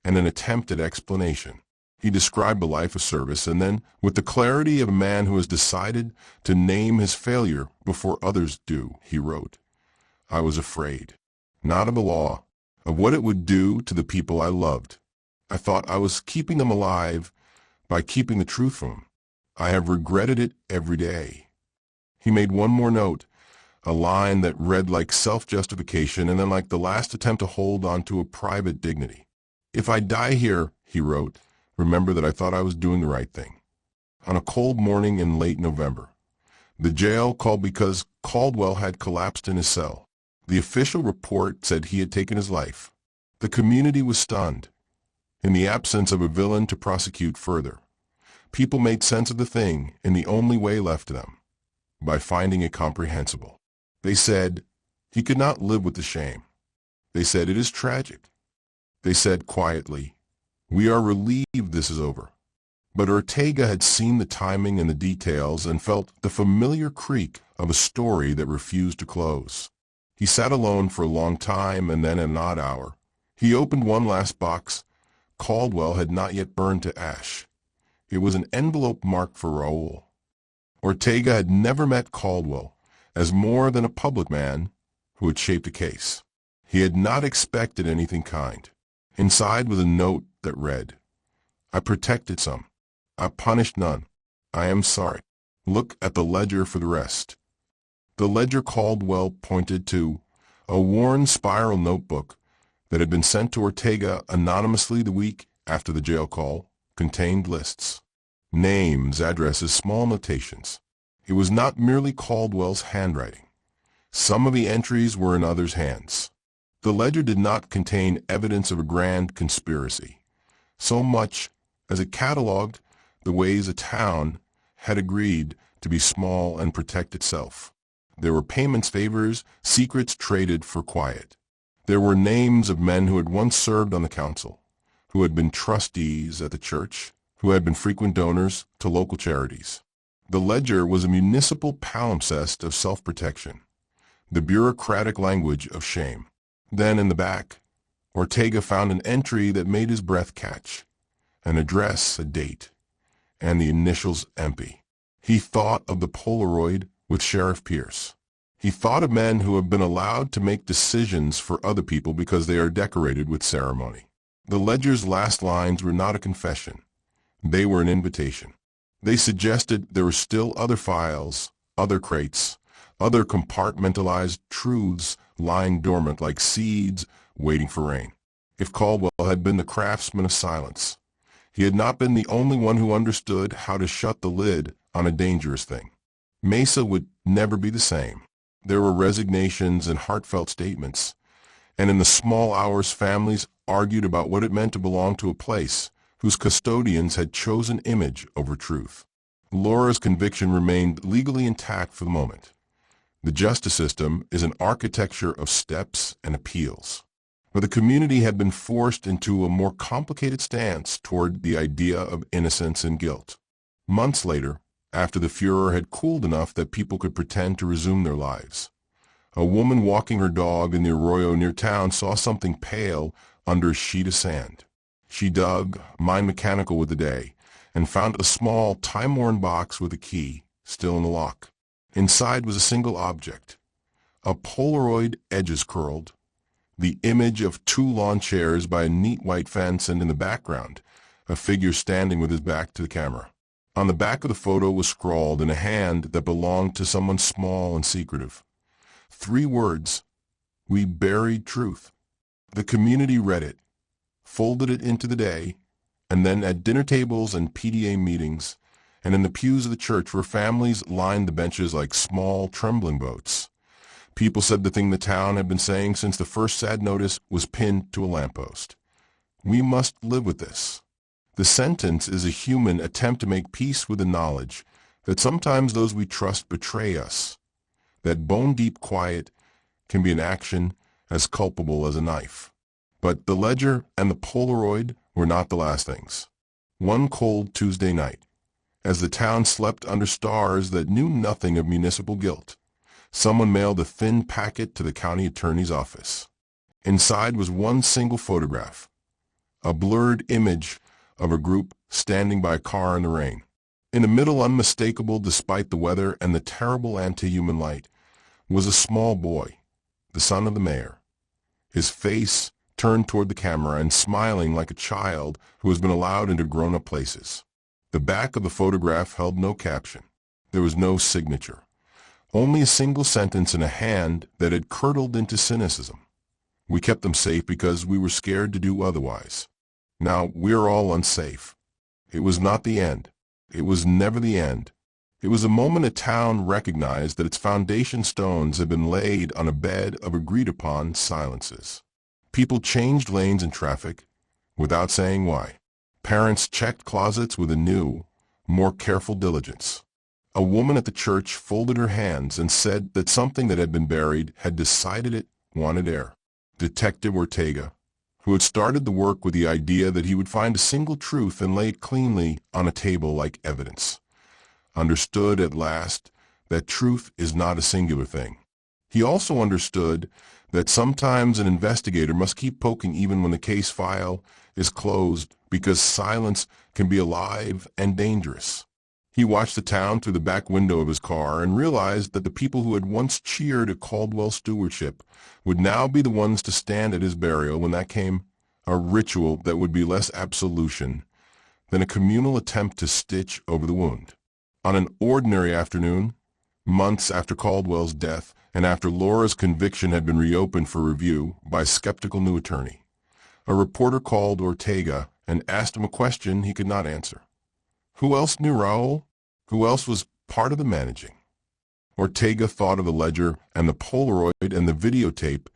and an attempt at explanation. He described a life of service, and then, with the clarity of a man who has decided to name his failure before others do, he wrote, "I was afraid, not of the law, of what it would do to the people I loved. I thought I was keeping them alive by keeping the truth from them. I have regretted it every day." He made one more note, a line that read like self-justification and then like the last attempt to hold on to a private dignity. "If I die here," he wrote, "remember that I thought I was doing the right thing." On a cold morning in late November, the jail called because Caldwell had collapsed in his cell. The official report said he had taken his life. The community was stunned. In the absence of a villain to prosecute further, people made sense of the thing in the only way left to them, by finding it comprehensible. They said, he could not live with the shame. They said, it is tragic. They said quietly, we are relieved this is over. But Ortega had seen the timing and the details and felt the familiar creak of a story that refused to close. He sat alone for a long time, and then at an odd hour, he opened one last box Caldwell had not yet burned to ash. It was an envelope marked for Raul. Ortega had never met Caldwell as more than a public man who had shaped a case. He had not expected anything kind. Inside was a note that read, "I protected some. I punished none. I am sorry. Look at the ledger for the rest." The ledger Caldwell pointed to, a worn spiral notebook that had been sent to Ortega anonymously the week after the jail call, contained lists. Names, addresses, small notations. It was not merely Caldwell's handwriting. Some of the entries were in others' hands. The ledger did not contain evidence of a grand conspiracy, so much as it catalogued the ways a town had agreed to be small and protect itself. There were payments, favors, secrets traded for quiet. There were names of men who had once served on the council, who had been trustees at the church, who had been frequent donors to local charities. The ledger was a municipal palimpsest of self-protection, the bureaucratic language of shame. Then in the back, Ortega found an entry that made his breath catch, an address, a date, and the initials MP. He thought of the Polaroid with Sheriff Pierce. He thought of men who have been allowed to make decisions for other people because they are decorated with ceremony. The ledger's last lines were not a confession. They were an invitation. They suggested there were still other files, other crates, other compartmentalized truths lying dormant like seeds waiting for rain. If Caldwell had been the craftsman of silence, he had not been the only one who understood how to shut the lid on a dangerous thing. Mesa would never be the same. There were resignations and heartfelt statements, and in the small hours families argued about what it meant to belong to a place whose custodians had chosen image over truth. Laura's conviction remained legally intact for the moment. The justice system is an architecture of steps and appeals. But the community had been forced into a more complicated stance toward the idea of innocence and guilt. Months later, after the furor had cooled enough that people could pretend to resume their lives, a woman walking her dog in the arroyo near town saw something pale under a sheet of sand. She dug, mind mechanical with the day, and found a small, time-worn box with a key, still in the lock. Inside was a single object, a Polaroid, edges curled, the image of two lawn chairs by a neat white fence, and in the background, a figure standing with his back to the camera. On the back of the photo was scrawled in a hand that belonged to someone small and secretive. 3 words: "We buried truth." The community read it, folded it into the day, and then at dinner tables and PDA meetings, and in the pews of the church where families lined the benches like small, trembling boats, people said the thing the town had been saying since the first sad notice was pinned to a lamppost. We must live with this. The sentence is a human attempt to make peace with the knowledge that sometimes those we trust betray us, that bone-deep quiet can be an action as culpable as a knife. But the ledger and the Polaroid were not the last things. One cold Tuesday night, as the town slept under stars that knew nothing of municipal guilt, someone mailed a thin packet to the county attorney's office. Inside was one single photograph, a blurred image of a group standing by a car in the rain. In the middle, unmistakable despite the weather and the terrible anti-human light, was a small boy, the son of the mayor, his face turned toward the camera and smiling like a child who has been allowed into grown-up places. The back of the photograph held no caption. There was no signature. Only a single sentence in a hand that had curdled into cynicism. We kept them safe because we were scared to do otherwise. Now we're all unsafe. It was not the end. It was never the end. It was a moment a town recognized that its foundation stones had been laid on a bed of agreed-upon silences. People changed lanes in traffic without saying why. Parents checked closets with a new, more careful diligence. A woman at the church folded her hands and said that something that had been buried had decided it wanted air. Detective Ortega, who had started the work with the idea that he would find a single truth and lay it cleanly on a table like evidence, understood at last that truth is not a singular thing. He also understood that sometimes an investigator must keep poking even when the case file is closed, because silence can be alive and dangerous. He watched the town through the back window of his car and realized that the people who had once cheered at Caldwell's stewardship would now be the ones to stand at his burial when that came, a ritual that would be less absolution than a communal attempt to stitch over the wound. On an ordinary afternoon, months after Caldwell's death and after Laura's conviction had been reopened for review by a skeptical new attorney, a reporter called Ortega and asked him a question he could not answer. Who else knew Raul? Who else was part of the managing? Ortega thought of the ledger and the Polaroid and the videotape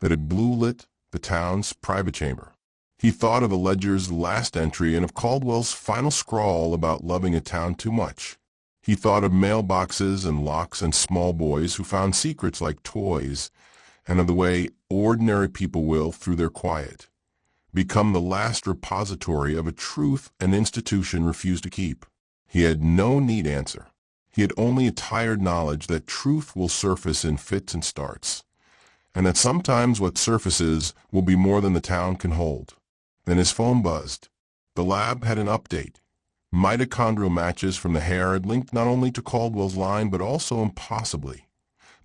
that had blue-lit the town's private chamber. He thought of the ledger's last entry and of Caldwell's final scrawl about loving a town too much. He thought of mailboxes and locks and small boys who found secrets like toys, and of the way ordinary people will, through their quiet, become the last repository of a truth an institution refused to keep. He had no neat answer. He had only a tired knowledge that truth will surface in fits and starts, and that sometimes what surfaces will be more than the town can hold. Then his phone buzzed. The lab had an update. Mitochondrial matches from the hair had linked not only to Caldwell's line but also, impossibly,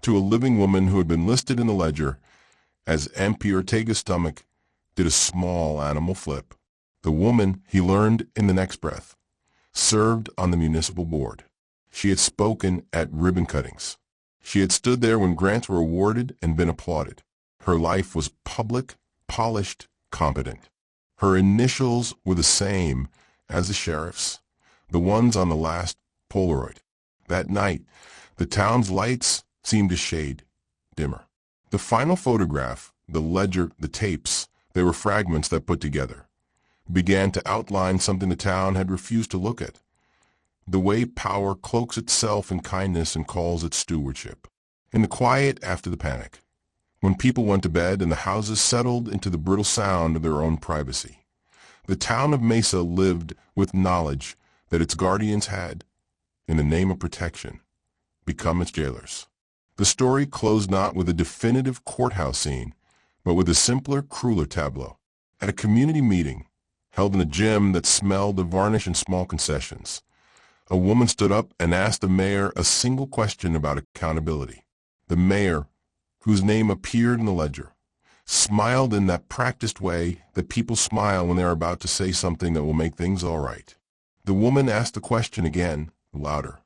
to a living woman who had been listed in the ledger as MP Ortega's stomach did a small animal flip. The woman, he learned in the next breath, served on the municipal board. She had spoken at ribbon cuttings. She had stood there when grants were awarded and been applauded. Her life was public, polished, competent. Her initials were the same as the sheriff's, the ones on the last Polaroid. That night, the town's lights seemed to shade dimmer. The final photograph, the ledger, the tapes, they were fragments that put together, began to outline something the town had refused to look at. The way power cloaks itself in kindness and calls it stewardship. In the quiet after the panic, when people went to bed and the houses settled into the brittle sound of their own privacy, the town of Mesa lived with knowledge that its guardians had, in the name of protection, become its jailers. The story closed not with a definitive courthouse scene, but with a simpler, crueler tableau. At a community meeting, held in a gym that smelled of varnish and small concessions. A woman stood up and asked the mayor a single question about accountability. The mayor, whose name appeared in the ledger, smiled in that practiced way that people smile when they are about to say something that will make things all right. The woman asked the question again, louder.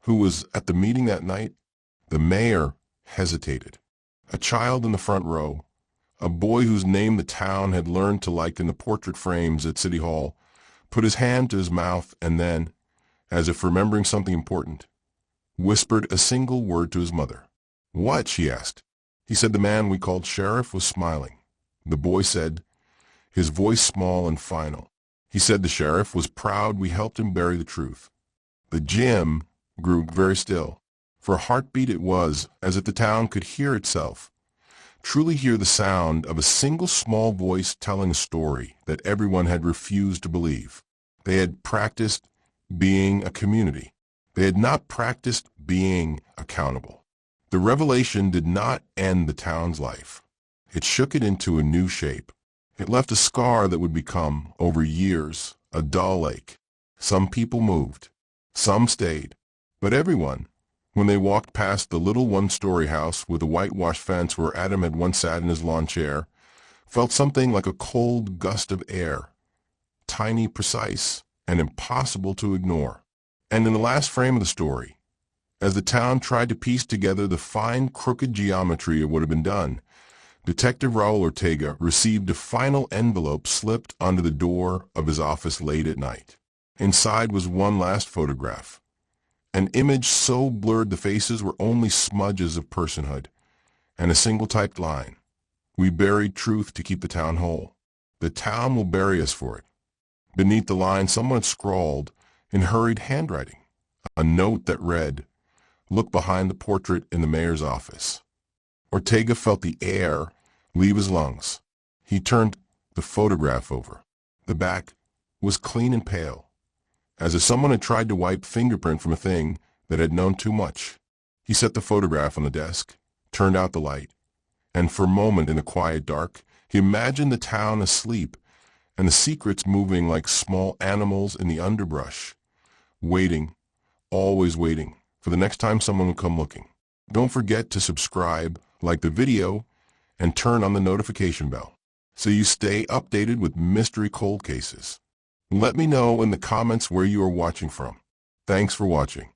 Who was at the meeting that night? The mayor hesitated. A child in the front row, a boy whose name the town had learned to like in the portrait frames at City Hall, put his hand to his mouth and then, as if remembering something important, whispered a single word to his mother. What? She asked. He said the man we called sheriff was smiling. The boy said, his voice small and final. He said the sheriff was proud we helped him bury the truth. The gym grew very still. For a heartbeat it was as if the town could hear itself, truly hear the sound of a single small voice telling a story that everyone had refused to believe. They had practiced being a community. They had not practiced being accountable. The revelation did not end the town's life. It shook it into a new shape. It left a scar that would become, over years, a dull ache. Some people moved. Some stayed. But everyone, when they walked past the little one-story house with a whitewashed fence where Adam had once sat in his lawn chair, felt something like a cold gust of air, tiny, precise, and impossible to ignore. And in the last frame of the story, as the town tried to piece together the fine, crooked geometry of what had been done, Detective Raul Ortega received a final envelope slipped onto the door of his office late at night. Inside was one last photograph. An image so blurred the faces were only smudges of personhood, and a single typed line. We buried truth to keep the town whole. The town will bury us for it. Beneath the line, someone had scrawled, in hurried handwriting, a note that read, "Look behind the portrait in the mayor's office." Ortega felt the air leave his lungs. He turned the photograph over. The back was clean and pale, as if someone had tried to wipe fingerprint from a thing that had known too much. He set the photograph on the desk, turned out the light, and for a moment in the quiet dark, he imagined the town asleep and the secrets moving like small animals in the underbrush, waiting, always waiting, for the next time someone would come looking. Don't forget to subscribe, like the video, and turn on the notification bell so you stay updated with mystery cold cases. Let me know in the comments where you are watching from. Thanks for watching.